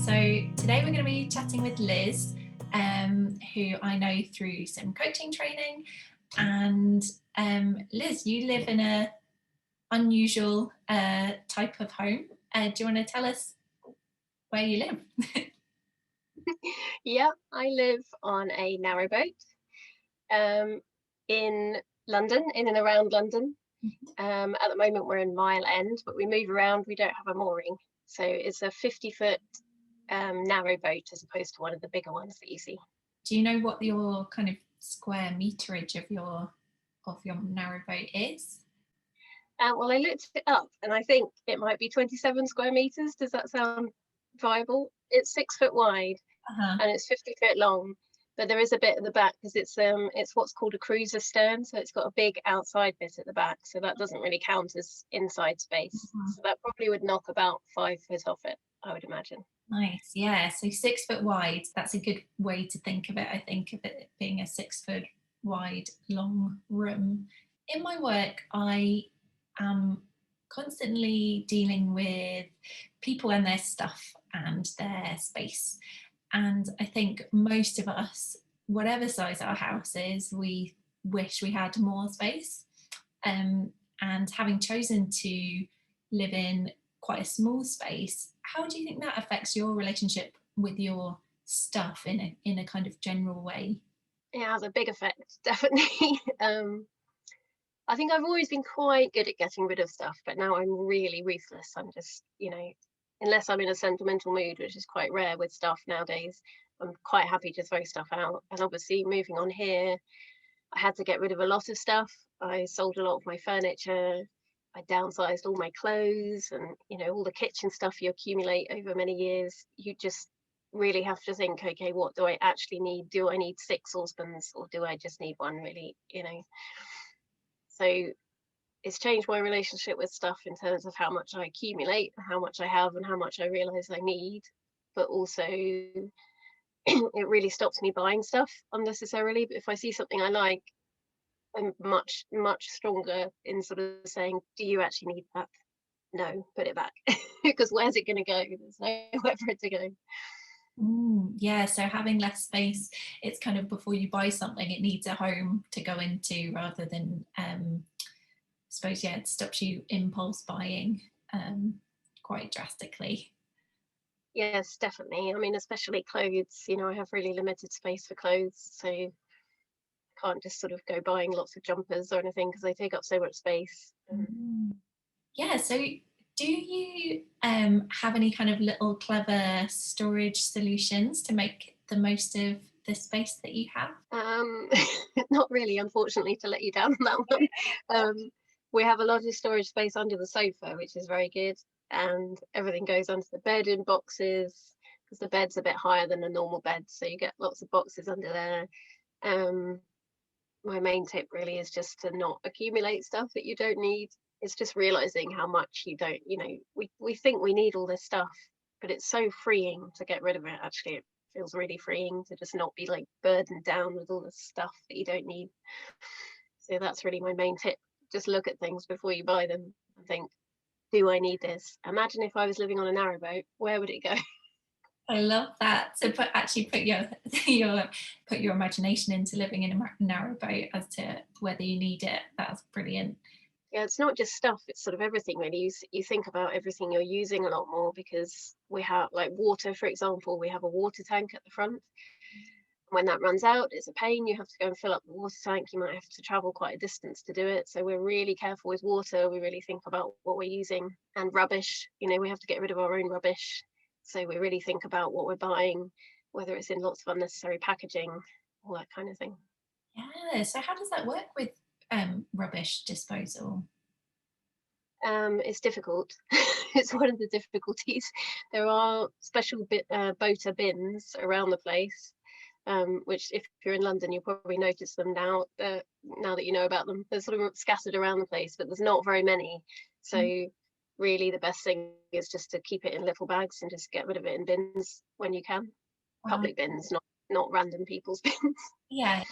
So today we're going to be chatting with Liz, who I know through some coaching training. And Liz, you live in a unusual type of home. Do you want to tell us where you live? Yeah, I live on a narrowboat in London, in and around London. At the moment we're in Mile End, but we move around, we don't have a mooring. So it's a 50-foot narrowboat as opposed to one of the bigger ones that you see. Do you know what your kind of square meterage of your narrowboat is? Well, I looked it up and I think it might be 27 square meters. Does that sound viable? It's 6 foot wide and it's 50 foot long. But there is a bit at the back because it's what's called a cruiser stern, so it's got a big outside bit at the back, so that doesn't really count as inside space. So that probably would knock about 5 foot off it, I would imagine. Nice, yeah. So 6 foot wide, that's a good way to think of it. I think of it being a 6 foot wide long room. In my work, I am constantly dealing with people and their stuff and their space. And I think most of us, whatever size our house is, we wish we had more space. And having chosen to live in quite a small space, how do you think that affects your relationship with your stuff in a kind of general way? It has a big effect, definitely. I think I've always been quite good at getting rid of stuff, but now I'm really ruthless. I'm just, unless I'm in a sentimental mood, which is quite rare with stuff nowadays, I'm quite happy to throw stuff out. And obviously moving on here, I had to get rid of a lot of stuff. I sold a lot of my furniture. I downsized all my clothes and, all the kitchen stuff you accumulate over many years. You just really have to think, okay, what do I actually need? Do I need 6 saucepans or do I just need one, really? So it's changed my relationship with stuff in terms of how much I accumulate, how much I have, and how much I realize I need. But also, it really stops me buying stuff unnecessarily. But if I see something I like, I'm much, much stronger in sort of saying, do you actually need that? No, put it back. Because where's it going to go? There's nowhere for it to go. Yeah, so having less space, it's kind of before you buy something, it needs a home to go into rather than, I suppose, yeah, it stops you impulse buying quite drastically. Yes, definitely. I mean, especially clothes, I have really limited space for clothes. So I can't just sort of go buying lots of jumpers or anything because they take up so much space. Yeah, so do you have any kind of little clever storage solutions to make the most of the space that you have? Not really, unfortunately, to let you down on that one. We have a lot of storage space under the sofa, which is very good. And everything goes under the bed in boxes because the bed's a bit higher than a normal bed. So you get lots of boxes under there. My main tip really is just to not accumulate stuff that you don't need. It's just realizing how much you don't, we think we need all this stuff, but it's so freeing to get rid of it. Actually, it feels really freeing to just not be like burdened down with all the stuff that you don't need. So that's really my main tip. Just look at things before you buy them and think, do I need this? Imagine if I was living on a narrowboat, where would it go? I love that. So put your imagination into living in a narrowboat as to whether you need it. That's brilliant. Yeah, it's not just stuff, it's sort of everything really. You think about everything you're using a lot more because we have, like, water, for example, we have a water tank at the front. When that runs out, it's a pain. You have to go and fill up the water tank. You might have to travel quite a distance to do it. So we're really careful with water. We really think about what we're using. And rubbish, we have to get rid of our own rubbish. So we really think about what we're buying, whether it's in lots of unnecessary packaging, all that kind of thing. Yeah. So how does that work with rubbish disposal? It's difficult. It's one of the difficulties. There are special boater bins around the place, which if you're in London, you'll probably notice them now that you know about them. They're sort of scattered around the place, but there's not very many. So really the best thing is just to keep it in little bags and just get rid of it in bins when you can. Public bins, not random people's bins. Yeah.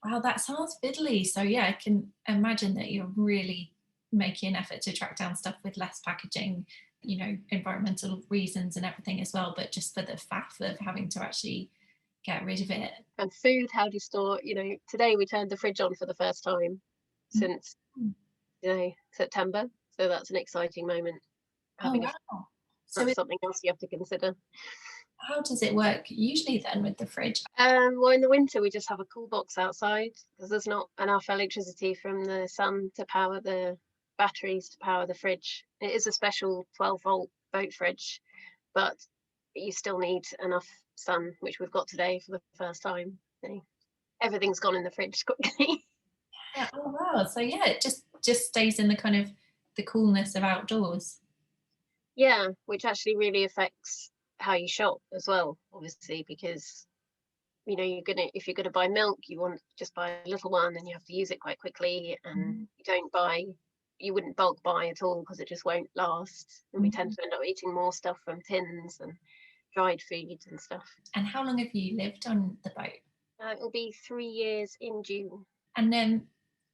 Wow, that sounds fiddly. So yeah, I can imagine that you're really making an effort to track down stuff with less packaging you know, environmental reasons and everything as well, but just for the faff of having to actually get rid of it. And food, how do you store? You know, today we turned the fridge on for the first time since, Mm. you know, September. So that's an exciting moment. Oh Having a wow. So That's something else you have to consider. how does it work usually then with the fridge? Well, in the winter we just have a cool box outside because there's not enough electricity from the sun to power the batteries to power the fridge. It is a special 12-volt boat fridge, but you still need enough sun, which we've got today for the first time. So everything's gone in the fridge quickly. Yeah, oh wow. So yeah, it just stays in the kind of the coolness of outdoors. Yeah, which actually really affects how you shop as well, obviously, because you know if you're gonna buy milk, you want to just buy a little one and you have to use it quite quickly, and you wouldn't bulk buy at all because it just won't last, and we tend Mhm. to end up eating more stuff from tins and dried foods and stuff. And how long have you lived on the boat? It'll be 3 years in June. And then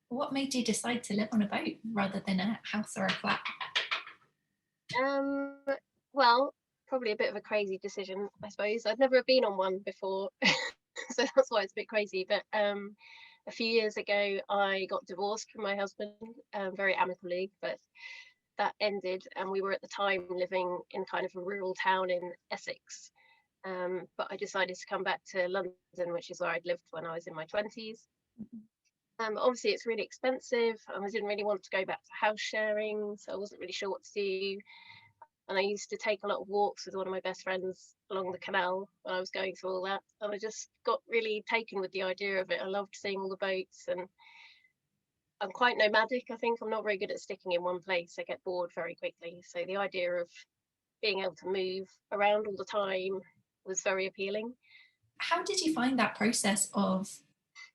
what made you decide to live on a boat rather than a house or a flat? um well, probably a bit of a crazy decision, I suppose. I'd never been on one before, so that's why it's a bit crazy. But a few years ago I got divorced from my husband, very amicably, but that ended, and we were at the time living in kind of a rural town in Essex. But I decided to come back to London, which is where I'd lived when I was in my 20s. Obviously, it's really expensive, and I didn't really want to go back to house sharing, so I wasn't really sure what to do. And I used to take a lot of walks with one of my best friends along the canal when I was going through all that. And I just got really taken with the idea of it. I loved seeing all the boats, and I'm quite nomadic. I think I'm not very good at sticking in one place. I get bored very quickly. So the idea of being able to move around all the time was very appealing. How did you find that process of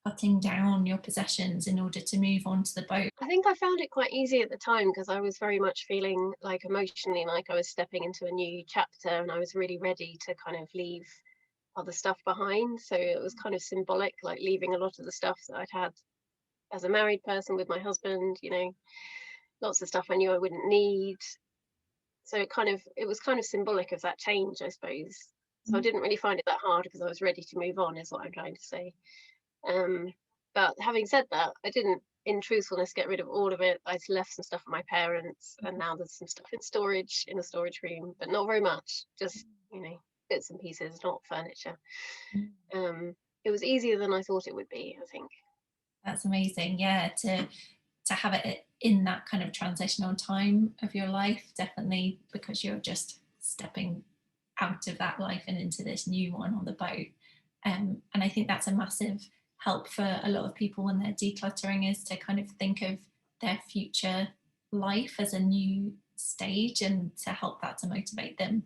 cutting down your possessions in order to move onto the boat? I think I found it quite easy at the time because I was very much feeling like emotionally like I was stepping into a new chapter, and I was really ready to kind of leave other stuff behind. So it was kind of symbolic, like leaving a lot of the stuff that I'd had as a married person with my husband, you know, lots of stuff I knew I wouldn't need. So it was kind of symbolic of that change, I suppose. So I didn't really find it that hard because I was ready to move on, is what I'm trying to say. Um, but having said that, I didn't, in truthfulness, get rid of all of it. I left some stuff with my parents, and now there's some stuff in storage in a storage room, but not very much. Just, you know, bits and pieces, not furniture. Um, it was easier than I thought it would be, I think. That's amazing. Yeah, to have it in that kind of transitional time of your life, definitely because you're just stepping out of that life and into this new one on the boat. And I think that's a massive help for a lot of people when they're decluttering is to kind of think of their future life as a new stage and to help that to motivate them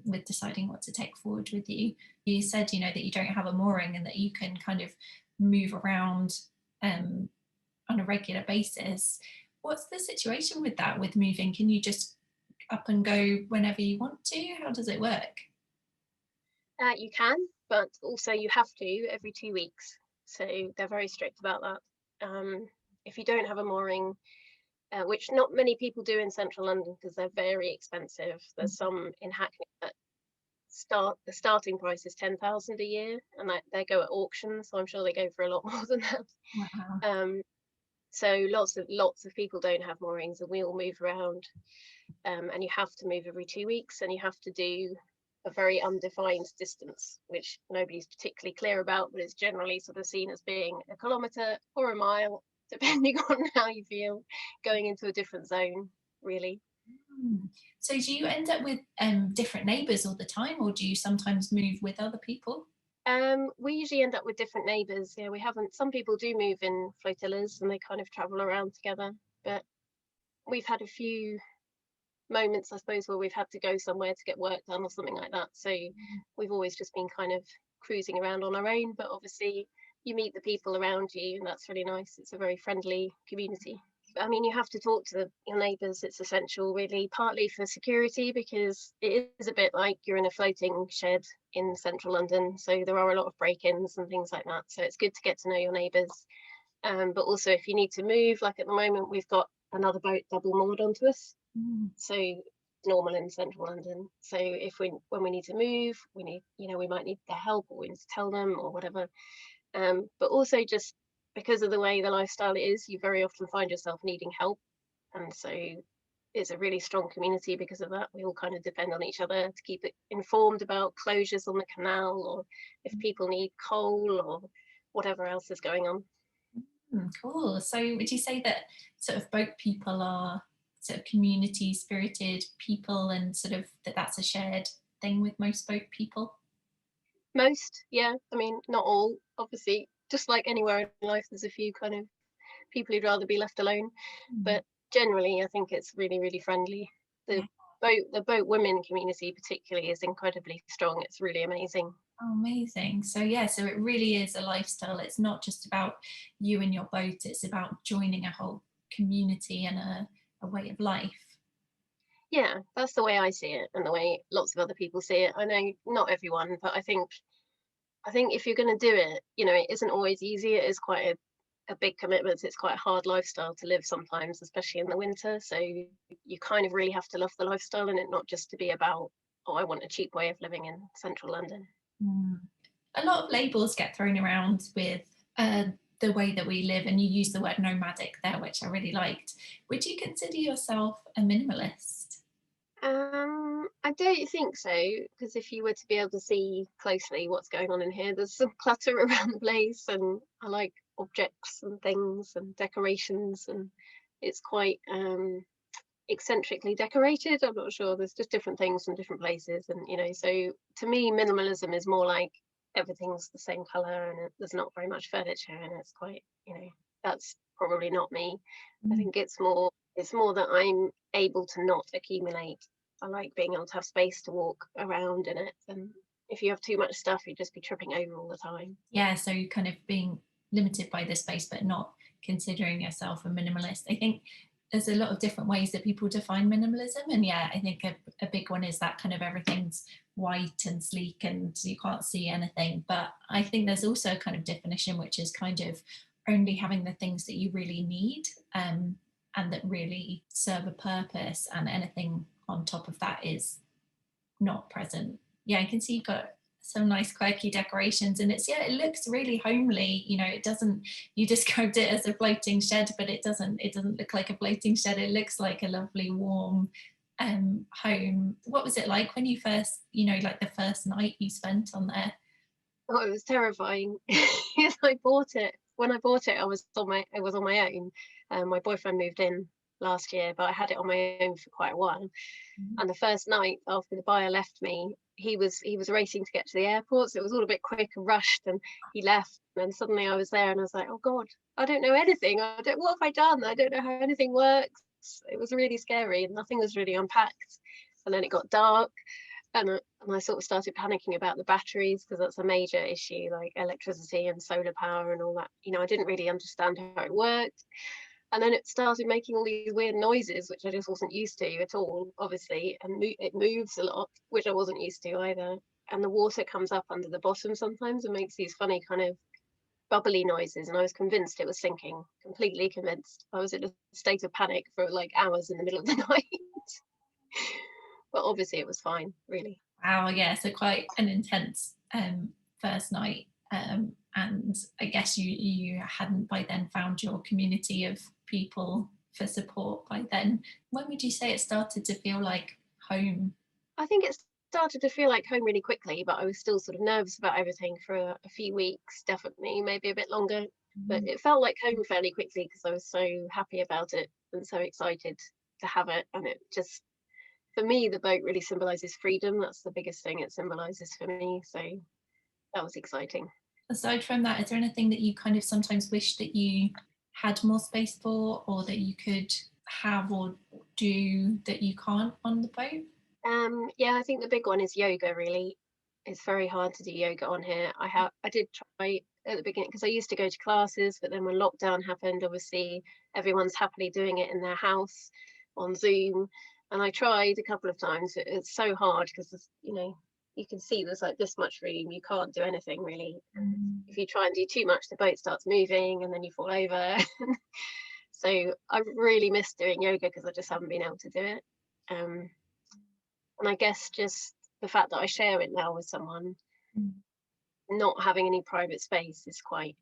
with deciding what to take forward with you. You said, you know, that you don't have a mooring and that you can kind of move around um, on a regular basis. What's the situation with that, with moving? Can you just up and go whenever you want to? How does it work? You can, but also you have to every 2 weeks. So they're very strict about that. If you don't have a mooring, which not many people do in central London because they're very expensive. There's some in Hackney that the starting price is 10,000 a year, and they go at auction, so I'm sure they go for a lot more than that. Wow. Um, so lots of people don't have moorings, and we all move around. And you have to move every 2 weeks, and you have to do a very undefined distance, which nobody's particularly clear about, but it's generally sort of seen as being a kilometre or a mile, depending on how you feel, going into a different zone, really. Hmm. So do you end up with different neighbours all the time, or do you sometimes move with other people? We usually end up with different neighbours. Yeah, we haven't. Some people do move in flotillas and they kind of travel around together, but we've had a few moments, I suppose, where we've had to go somewhere to get work done or something like that. So we've always just been kind of cruising around on our own, but obviously you meet the people around you, and that's really nice. It's a very friendly community. I mean, you have to talk to your neighbours. It's essential, really, partly for security because it is a bit like you're in a floating shed in central London. So there are a lot of break-ins and things like that. So it's good to get to know your neighbours. But also, if you need to move, like at the moment, we've got another boat double moored onto us. Mm. So normal in central London. So if we when we need to move, we need, we might need their help, or we need to tell them or whatever. But also just because of the way the lifestyle is, you very often find yourself needing help. And so it's a really strong community because of that. We all kind of depend on each other to keep it informed about closures on the canal, or if people need coal, or whatever else is going on. Cool. So would you say that sort of boat people are sort of community spirited people, and sort of that's a shared thing with most boat people? Most, yeah. I mean, not all, obviously. Just like anywhere in life, there's a few kind of people who'd rather be left alone. Mm, But generally, I think it's really, really friendly. yeah. The boat women community particularly is incredibly strong. It's really amazing. Oh, amazing. So yeah, so it really is a lifestyle. It's not just about you and your boat, it's about joining a whole community and a way of life. Yeah, that's the way I see it, and the way lots of other people see it. I know not everyone, but I think if you're going to do it, it isn't always easy. It is quite a big commitment. It's quite a hard lifestyle to live sometimes, especially in the winter. So you kind of really have to love the lifestyle, and it not just to be about, oh, I want a cheap way of living in central London. Mm. A lot of labels get thrown around with uh, the way that we live, and you use the word nomadic there, which I really liked. Would you consider yourself a minimalist? I don't think so, because if you were to be able to see closely what's going on in here, there's some clutter around the place, and I like objects and things and decorations, and it's quite eccentrically decorated. I'm not sure. There's just different things from different places, and so to me, minimalism is more like everything's the same color, and there's not very much furniture, and it's quite, that's probably not me. I Mm. think it's more that I'm able to not accumulate. I like being able to have space to walk around in it, and if you have too much stuff, you'd just be tripping over all the time. Yeah, so kind of being limited by the space, but not considering yourself a minimalist. I think there's a lot of different ways that people define minimalism. And yeah, I think a big one is that kind of everything's white and sleek and you can't see anything. But I think there's also a kind of definition, which is kind of only having the things that you really need, and that really serve a purpose, and anything on top of that is not present. Yeah, I can see you've got some nice quirky decorations, and yeah, it looks really homely. It doesn't, you described it as a floating shed, but it doesn't look like a floating shed. It looks like a lovely warm home. What was it like when you first, like the first night you spent on there? Oh, it was terrifying. Yes, I bought it. When I bought it, I was on my own. My boyfriend moved in last year, but I had it on my own for quite a while. Mhm. And the first night after the buyer left me, he was racing to get to the airport, so it was all a bit quick and rushed, and he left. And then suddenly I was there, and I was like, oh God, I don't know anything. What have I done? I don't know how anything works. It was really scary, and nothing was really unpacked. And then it got dark, and I sort of started panicking about the batteries, because that's a major issue, like electricity and solar power and all that. I didn't really understand how it worked. And then it started making all these weird noises, which I just wasn't used to at all, obviously. And it moves a lot, which I wasn't used to either. And the water comes up under the bottom sometimes and makes these funny kind of bubbly noises. And I was convinced it was sinking, completely convinced. I was in a state of panic for like hours in the middle of the night. But obviously it was fine, really. Wow, yeah, so quite an intense first night. And I guess you hadn't by then found your community of people for support by then. When would you say it started to feel like home? I think it started to feel like home really quickly, but I was still sort of nervous about everything for a few weeks, definitely, maybe a bit longer. But Mm. it felt like home fairly quickly because I was so happy about it and so excited to have it. And it just, for me, the boat really symbolizes freedom. That's the biggest thing it symbolizes for me. So that was exciting. Aside from that, is there anything that you kind of sometimes wish that you had more space for, or that you could have or do that you can't on the boat? Yeah, I think the big one is yoga, really. It's very hard to do yoga on here. I did try at the beginning because I used to go to classes, but then when lockdown happened, obviously everyone's happily doing it in their house on Zoom. And I tried a couple of times. It's so hard because you can see there's like this much room. You can't do anything really. And Mm. if you try and do too much, the boat starts moving and then you fall over. So I really miss doing yoga because I just haven't been able to do it. Um, And I guess just the fact that I share it now with someone, Mm. not having any private space is quite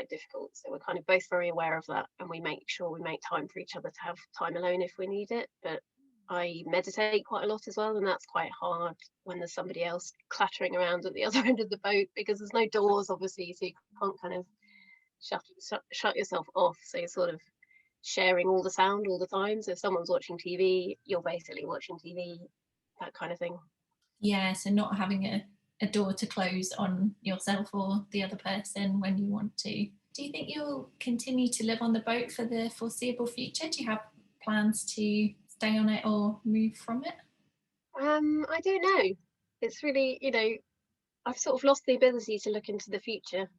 difficult. So we're kind of both very aware of that, and we make sure we make time for each other to have time alone if we need it. But I meditate quite a lot as well, and that's quite hard when there's somebody else clattering around at the other end of the boat, because there's no doors, obviously, so you can't kind of shut yourself off. So you're sort of sharing all the sound all the time. So if someone's watching TV, you're basically watching TV, that kind of thing. Yeah, so not having a door to close on yourself or the other person when you want to. Do you think you'll continue to live on the boat for the foreseeable future? Do you have plans to stay on it or move from it? I don't know. It's really, I've sort of lost the ability to look into the future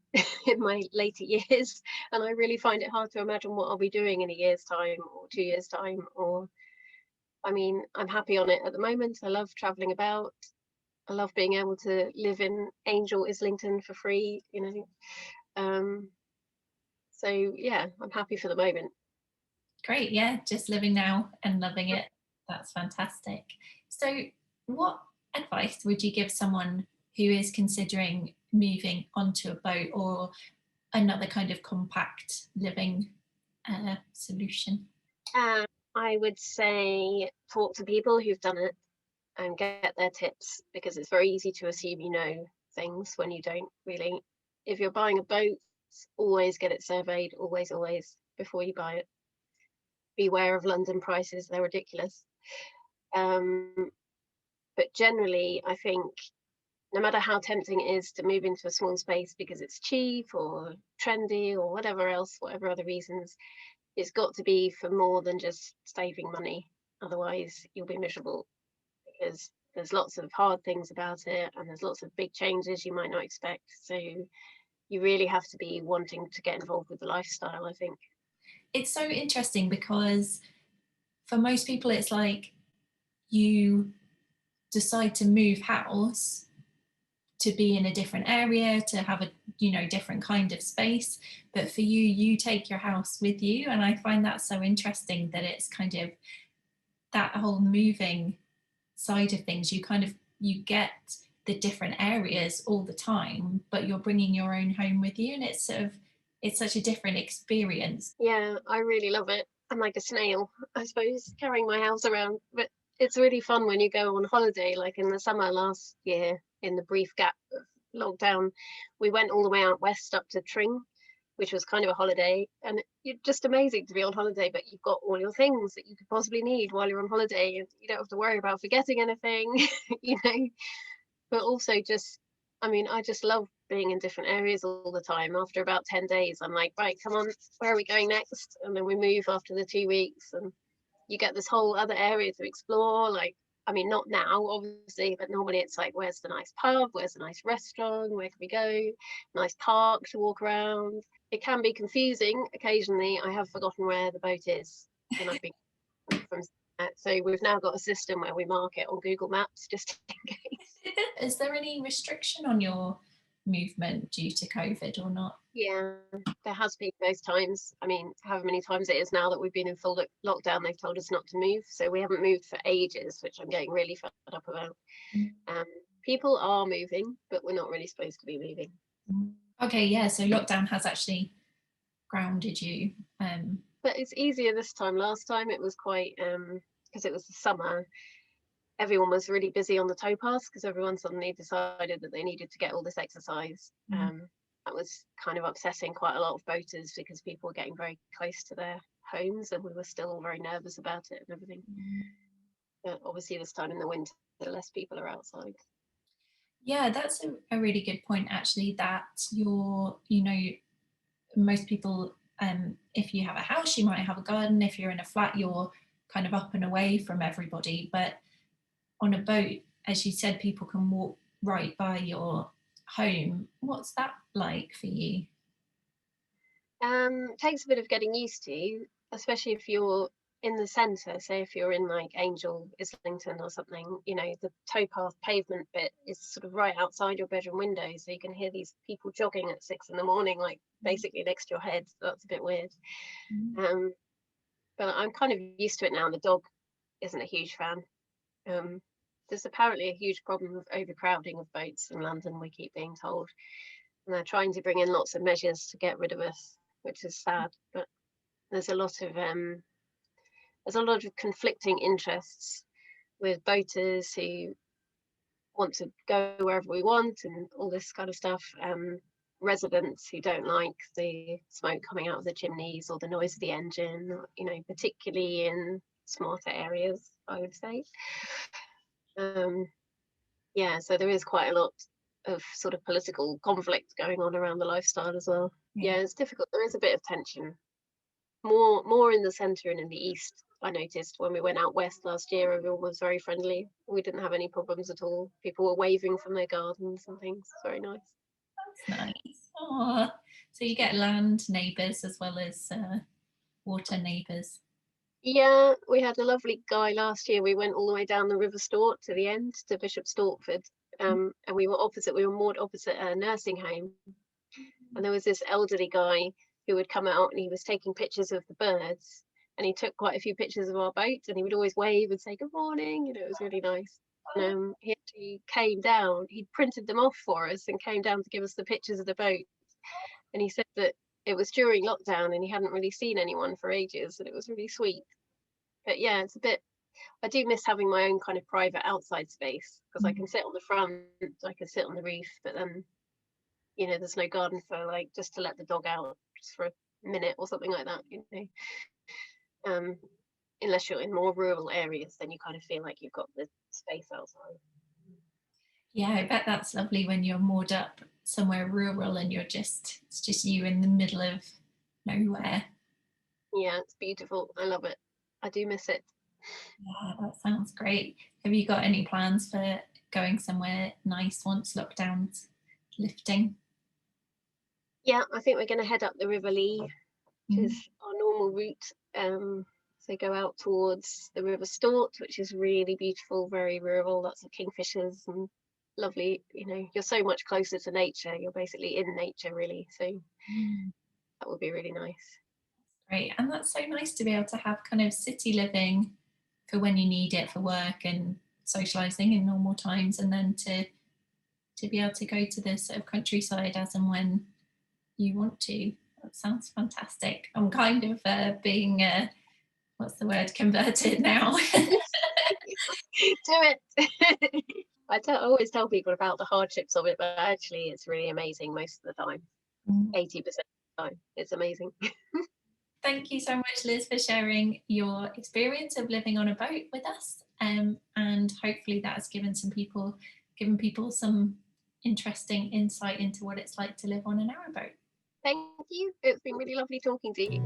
in my later years, and I really find it hard to imagine what I'll be doing in a year's time or 2 years' time. Or, I mean, I'm happy on it at the moment. I love traveling about. I love being able to live in Angel, Islington for free. Um, so yeah, I'm happy for the moment. Great, yeah, just living now and loving it. That's fantastic. So, what advice would you give someone who is considering moving onto a boat or another kind of compact living solution? And I would say talk to people who've done it and get their tips, because it's very easy to assume you know things when you don't really. If you're buying a boat, always get it surveyed, always, before you buy it. Beware of London prices, they're ridiculous. Um, but generally, I think no matter how tempting it is to move into a small space because it's cheap or trendy or whatever else, whatever other reasons, it's got to be for more than just saving money. Otherwise, you'll be miserable, because there's lots of hard things about it and there's lots of big changes you might not expect. So you really have to be wanting to get involved with the lifestyle, I think. It's so interesting because for most people, it's like you decide to move house to be in a different area, to have a different kind of space, but for you, you take your house with you, and I find that so interesting that it's kind of that whole moving side of things. You kind of you get the different areas all the time, but you're bringing your own home with you, and it's such a different experience. Yeah, I really love it. I'm like a snail, I suppose, carrying my house around. But it's really fun when you go on holiday, like in the summer last year, in the brief gap of lockdown, we went all the way out west up to Tring, which was kind of a holiday. And it's just amazing to be on holiday, but you've got all your things that you could possibly need while you're on holiday, and you don't have to worry about forgetting anything, you know. But also just, I mean, I just love being in different areas all the time. After about 10 days, I'm like, right, come on, where are we going next? And then we move after the 2 weeks, and you get this whole other area to explore. Like, I mean, not now, obviously, but normally it's like, where's the nice pub? Where's the nice restaurant? Where can we go? Nice park to walk around. It can be confusing. Occasionally, I have forgotten where the boat is when I've been from. So we've now got a system where we mark it on Google Maps just in case. Is there any restriction on your movement due to COVID or not? Yeah, there has been those times. I mean, however many times it is now that we've been in full lockdown, they've told us not to move. So we haven't moved for ages, which I'm getting really fed up about. Um, People are moving, but we're not really supposed to be moving. Okay, yeah, so lockdown has actually grounded you. But it's easier this time. Last time it was quite, because it was the summer, everyone was really busy on the towpaths because everyone suddenly decided that they needed to get all this exercise. That was kind of upsetting quite a lot of boaters because people were getting very close to their homes and we were still all very nervous about it and everything. But obviously, this time in the winter, less people are outside. Yeah, that's a really good point, actually, that most people, if you have a house, you might have a garden. If you're in a flat, you're kind of up and away from everybody. But on a boat, as you said, people can walk right by your home. What's that like for you? Takes a bit of getting used to, especially if you're in the centre. Say if you're in like Angel, Islington or something, the towpath pavement bit is sort of right outside your bedroom window, so you can hear these people jogging at 6 in the morning, like basically next to your head. So that's a bit weird. Um, but I'm kind of used to it now. The dog isn't a huge fan. there's apparently a huge problem of overcrowding of boats in London, we keep being told. And they're trying to bring in lots of measures to get rid of us, which is sad. But there's a lot of conflicting interests with boaters who want to go wherever we want and all this kind of stuff. Residents who don't like the smoke coming out of the chimneys or the noise of the engine, you know, particularly in smarter areas, I would say. Yeah, so there is quite a lot of sort of political conflict going on around the lifestyle as well. Yeah. Yeah, it's difficult. There is a bit of tension, more in the centre and in the east. I noticed when we went out west last year, everyone was very friendly. We didn't have any problems at all. People were waving from their gardens and things. Very nice. That's nice. Oh, so you get land neighbours as well as water neighbours. Yeah, we had a lovely guy last year. We went all the way down the River Stort to the end to Bishop Stortford, and we were moored opposite a nursing home. And there was this elderly guy who would come out and he was taking pictures of the birds, and he took quite a few pictures of our boat, and he would always wave and say good morning, you know, it was really nice. And he actually came down, he printed them off for us and came down to give us the pictures of the boat. And he said that it was during lockdown and he hadn't really seen anyone for ages, and it was really sweet. But yeah, it's a bit, I do miss having my own kind of private outside space, because I can sit on the front, I can sit on the roof, but then, you know, there's no garden for like just to let the dog out just for a minute or something like that, you know. Unless you're in more rural areas, then you kind of feel like you've got the space outside. Yeah, I bet that's lovely when you're moored up somewhere rural and it's just you in the middle of nowhere. Yeah, it's beautiful. I love it. I do miss it. Yeah, that sounds great. Have you got any plans for going somewhere nice once lockdown's lifting? Yeah, I think we're going to head up the River Lee, which is our normal route. So go out towards the River Stort, which is really beautiful, very rural, lots of kingfishers and lovely. You know, you're so much closer to nature. You're basically in nature, really. So that would be really nice. Great. And that's so nice to be able to have kind of city living for when you need it for work and socializing in normal times, and then to be able to go to the sort of countryside as and when you want to. That sounds fantastic. I'm kind of being what's the word, converted now. Do it. I always tell people about the hardships of it, but actually it's really amazing most of the time. 80% of the time, it's amazing. Thank you so much, Liz, for sharing your experience of living on a boat with us. And hopefully that has given people some interesting insight into what it's like to live on a narrowboat. Thank you. It's been really lovely talking to you.